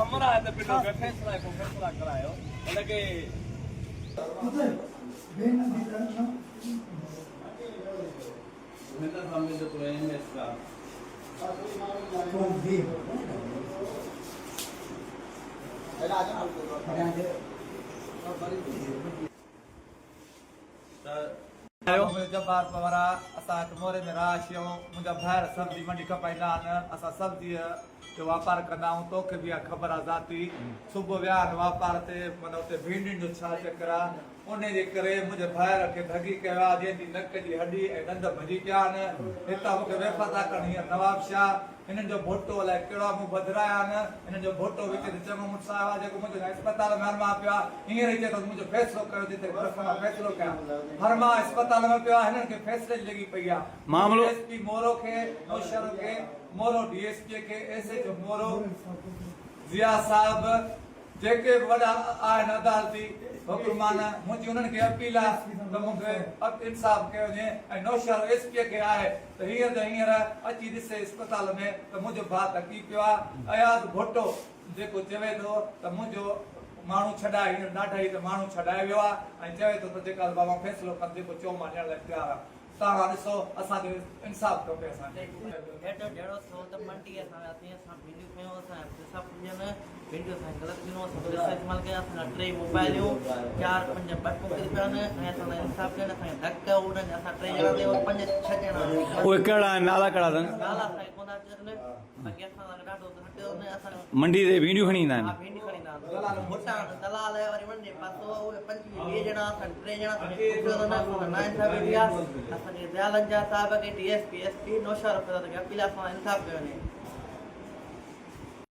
हमारा है तो पिंडों का फैसला करायो लगे मैं तो हमने तो पूरे हैं इसका जबार पवरा असा मोरे में राशियो मुंजा भार सब्जी मंडी खपाइना न असा सब्जी जो व्यापार कंदा हूं तोखे भी खबर आ जाती सुबह व्यान व्यापार ते मन उते भींडिन जो छा चकरा उन्हें जे करे मुझे भार के भगी कया जेंदी नक जी हड्डी ए नंद भजी पिया न हिता मुखे वेफता करणी नवाब शाह इनन जो भोटो अलाए केड़ा मु बदराया न इनन जो भोटो विच चङो मुसा आवा जेको मुझे अस्पताल में हरमा पिया हींअर अचे तो मुझे फैसलो कयो जिते फैसलो कया हरमा अस्पताल में पिया हिनन के फैसले लगी पई आ मामलो एसपी मोरो के नौशर के मोरो डीएसपी के ऐसे जो मोरो जिया साहब जेके वडा आहिनि अदालती हुकुमान मुंहिंजी उन्हनि खे अपील आहे त मूंखे इंसाफ़ कयो वञे ऐं नौशहर एसपीअ खे आहे त हींअर अची ॾिसे अस्पताल में त मुंहिंजो भाउ थकी पियो आहे अयाज़ भोटो जेको चवे थो त मुंहिंजो माण्हू छॾाए हींअर ॾाढा ई त माण्हू छॾाए वियो आहे ऐं चवे थो त जेका बाबा फ़ैसिलो कनि जेको चओ मां ॾियण लाइ तयारु आहे तव्हां ॾिसो असांखे इंसाफ़ खपे असांखे हेठि जहिड़ो थियो त मंडी असां वीडियो खयो असां पैसा पुॼनि वीडियो असां ग़लति ॾिनो असां पैसा इस्तेमालु कया असां 3 मोबाइलियूं 4 5 बटूं किरी पिया आहिनि ऐं असां इंसाफ़ ॾियनि असांखे धक उन्हनि असां 3 ॼणा ते 5 6 ॼणा उहे कहिड़ा आहिनि नाला कहिड़ा अथनि नाला असांखे कोन था अचनि बाक़ी असां ॾाढो हटियो न असां मंडी ते वीडियो खणी ईंदा हा आहिनि भिंडी खणी ईंदा दलाल मोटा दलाल वरी वञे पासो उहे 25 ॼणा असां 3 ॼणा असांखे ना इंसाफ़ बि आहे असांजे दयालनि जा साहिब खे डीएसपी एसपी नौशहर अपील असां इंसाफ़ कयो वञे